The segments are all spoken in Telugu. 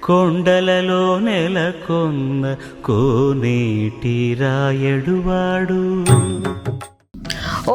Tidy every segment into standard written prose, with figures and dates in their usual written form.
కొండలలో నెలకొన్న కోనేటి రాయడువాడు.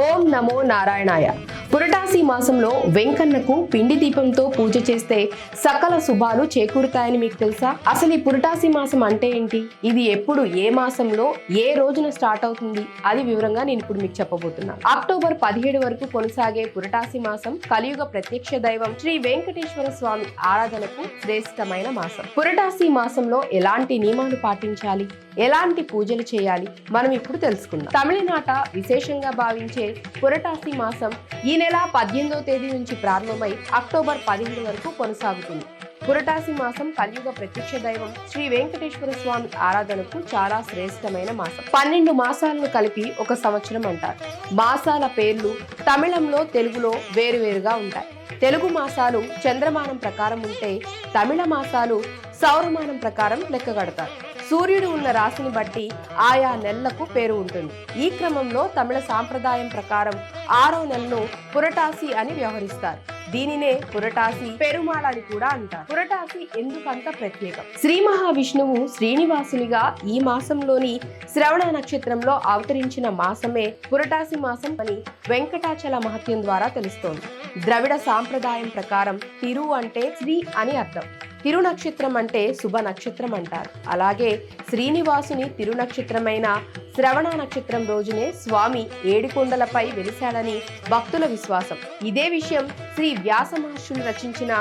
ఓం నమో నారాయణాయ. పురటాసి మాసంలో వెంకన్నకు పిండి దీపంతో పూజ చేస్తే సకల శుభాలు చేకూరుతాయని మీకు తెలుసా? అసలు ఈ పురటాసి మాసం అంటే ఏంటి, ఇది ఎప్పుడు, ఏ మాసంలో, ఏ రోజున స్టార్ట్ అవుతుంది, అది వివరంగా నేను ఇప్పుడు మీకు చెప్పబోతున్నాను. అక్టోబర్ 17 వరకు కొనసాగే పురటాసి మాసం కలియుగ ప్రత్యక్ష దైవం శ్రీ వెంకటేశ్వర స్వామి ఆరాధనకు శ్రేష్టమైన మాసం. పురటాసి మాసంలో ఎలాంటి నియమాలు పాటించాలి, ఎలాంటి పూజలు చేయాలి, మనం ఇప్పుడు తెలుసుకుందాం. తమిళనాట విశేషంగా భావించే పురటాసి మాసం ఈ నెల 18వ తేదీ నుంచి ప్రారంభమై అక్టోబర్ 17 వరకు కొనసాగుతుంది. పురటాసి మాసం కలియుగ ప్రత్యక్ష దైవం శ్రీ వెంకటేశ్వర స్వామి ఆరాధనకు చాలా శ్రేష్టమైన మాసం. 12 మాసాలను కలిపి ఒక సంవత్సరం అంటారు. మాసాల పేర్లు తమిళంలో, తెలుగులో వేరువేరుగా ఉంటాయి. తెలుగు మాసాలు చంద్రమానం ప్రకారం ఉంటే, తమిళ మాసాలు సౌరమానం ప్రకారం లెక్కగడతారు. సూర్యుడు ఉన్న రాశిని బట్టి ఆయా నెలలకు పేరు ఉంటుంది. ఈ క్రమంలో తమిళ సాంప్రదాయం ప్రకారం 6వ నెలను పురటాసి అని వ్యవహరిస్తారు. దీనినే పురటాసి పెరుమాళ్ అని కూడా అంటారు. పురటాసి ఎందుకంత ప్రత్యేకం? శ్రీ మహావిష్ణువు శ్రీనివాసునిగా ఈ మాసంలోని శ్రవణ నక్షత్రంలో అవతరించిన మాసమే పురటాసి మాసం అని వెంకటాచల మహత్యం ద్వారా తెలుస్తోంది. ద్రవిడ సాంప్రదాయం ప్రకారం తిరు అంటే శ్రీ అని అర్థం. తిరు నక్షత్రం అంటే శుభ నక్షత్రం అంటారు. అలాగే శ్రీనివాసుని తిరు నక్షత్రమైన శ్రవణ నక్షత్రం రోజునే స్వామి ఏడుకొండలపై వెలిశాడని భక్తుల విశ్వాసం. ఇదే విషయం శ్రీ వ్యాస మహర్షులు రచించిన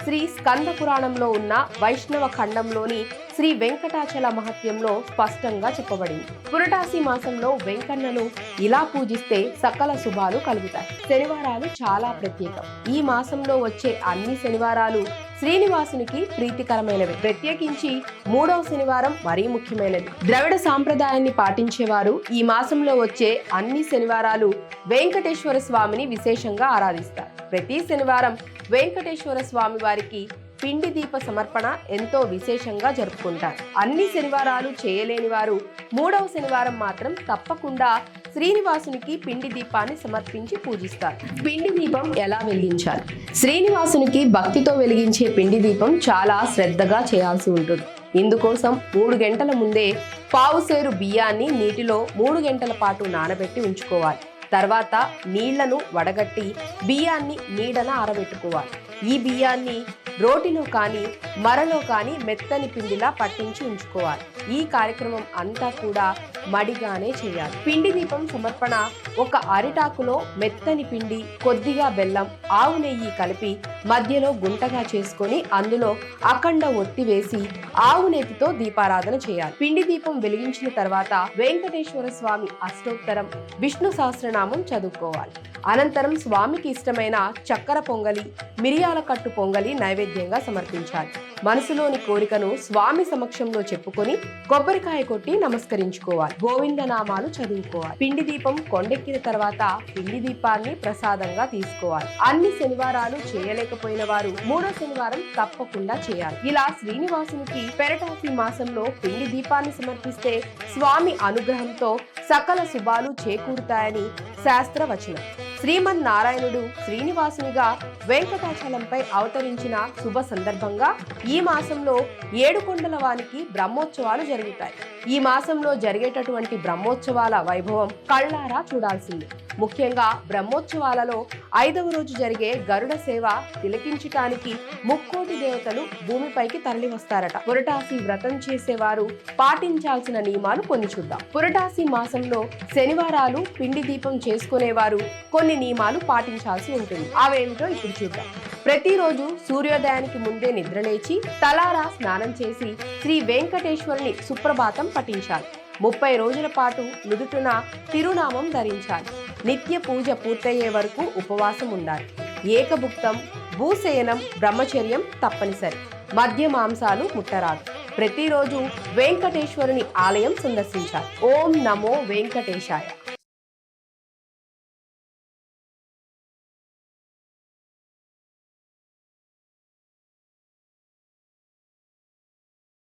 శ్రీ స్కంద పురాణంలో ఉన్న వైష్ణవ ఖండంలోని శ్రీ వెంకటాచల మహత్యంలో స్పష్టంగా చెప్పబడింది. పురటాసి మాసంలో వెంకన్నను ఇలా పూజిస్తే సకల శుభాలు కలుగుతాయి. శనివారాలు చాలా ప్రత్యేకం. ఈ మాసంలో వచ్చే అన్ని శనివారాలు శ్రీనివాసునికి ప్రీతికరమైనవి. ప్రత్యేకించి 3వ శనివారం మరీ ముఖ్యమైనది. ద్రవిడ సాంప్రదాయాన్ని పాటించేవారు ఈ మాసంలో వచ్చే అన్ని శనివారాలు వెంకటేశ్వర స్వామిని విశేషంగా ఆరాధిస్తారు. ప్రతి శనివారం వెంకటేశ్వర స్వామి వారికి పిండి దీప సమర్పణ ఎంతో విశేషంగా జరుపుకుంటారు. అన్ని శనివారాలు చేయలేని వారు 3వ శనివారం మాత్రం తప్పకుండా శ్రీనివాసునికి పిండి దీపాన్ని సమర్పించి పూజిస్తారు. పిండి దీపం ఎలా వెలిగించాలి? శ్రీనివాసునికి భక్తితో వెలిగించే పిండి దీపం చాలా శ్రద్ధగా చేయాల్సి ఉంటుంది. ఇందుకోసం 3 గంటల ముందే పావుసేరు బియ్యాన్ని నీటిలో 3 గంటల పాటు నానబెట్టి ఉంచుకోవాలి. తర్వాత నీళ్లను వడగట్టి బియ్యాన్ని నీడన ఆరబెట్టుకోవాలి. ఈ బియ్యాన్ని రోటిలో కానీ మరలో కానీ మెత్తని పిండిలా పట్టించి ఉంచుకోవాలి. ఈ కార్యక్రమం అంతా కూడా మడిగానే చేయాలి. పిండి దీపం సమర్పణ ఒక అరిటాకులో మెత్తని పిండి, కొద్దిగా బెల్లం, ఆవు నెయ్యి కలిపి మధ్యలో గుంటగా చేసుకొని అందులో అఖండ ఒత్తి వేసి ఆవు నెయ్యితో దీపారాధన చేయాలి. పిండి దీపం వెలిగించిన తర్వాత వెంకటేశ్వర స్వామి అష్టోత్తరం, విష్ణు సహస్రనామం చదువుకోవాలి. అనంతరం స్వామికి ఇష్టమైన చక్కెర పొంగలి, మిరియాల కట్టు పొంగలి నైవేద్యంగా సమర్పించాలి. మనసులోని కోరికను స్వామి సమక్షంలో చెప్పుకొని కొబ్బరికాయ కొట్టి నమస్కరించుకోవాలి. గోవింద నామాలు చదువుకోవాలి. పిండి దీపం కొండెక్కిన తర్వాత పిండి దీపాన్ని ప్రసాదంగా తీసుకోవాలి. అన్ని శనివారాలు చేయలేకపోయిన వారు 3వ శనివారం తప్పకుండా చేయాలి. ఇలా శ్రీనివాసునికి పురటాసి మాసంలో పిండి దీపాన్ని సమర్పిస్తే స్వామి అనుగ్రహంతో సకల శుభాలు చేకూరుతాయని శాస్త్రవచనం. శ్రీమన్నారాయణుడు శ్రీనివాసునిగా వెంకటాచలంపై అవతరించిన శుభ సందర్భంగా ఈ మాసంలో 7 కొండల వానికి బ్రహ్మోత్సవాలు జరుగుతాయి. ఈ మాసంలో జరిగేటటువంటి బ్రహ్మోత్సవాల వైభవం కళ్ళారా చూడాల్సిందే. ముఖ్యంగా బ్రహ్మోత్సవాలలో 5వ రోజు జరిగే గరుడ సేవ తిలకించటానికి 3,000,000 దేవతలు భూమిపైకి తరలి వస్తారట. పురటాసి వ్రతం చేసేవారు పాటించాల్సిన నియమాలు కొన్ని చూద్దాం. పురటాసి మాసంలో శనివారాలు పిండి దీపం చేసుకునేవారు కొన్ని నియమాలు పాటించాల్సి ఉంటుంది. అవేమిటో ఇప్పుడు చూద్దాం. ప్రతిరోజు సూర్యోదయానికి ముందే నిద్రలేచి తలారా స్నానం చేసి శ్రీ వెంకటేశ్వరుని సుప్రభాతం పఠించాలి. 30 రోజుల పాటు నుదుటున తిరునామం ధరించాలి. నిత్య పూజ పూర్తయ్యే వరకు ఉపవాసం ఉండాలి. ఏకభుక్తం, భూశయనం, బ్రహ్మచర్యం తప్పనిసరి. మద్య మాంసాలు ముట్టరాదు. ప్రతిరోజు వెంకటేశ్వరుని ఆలయం సందర్శించాలి. ఓం నమో వెంకటేశాయ.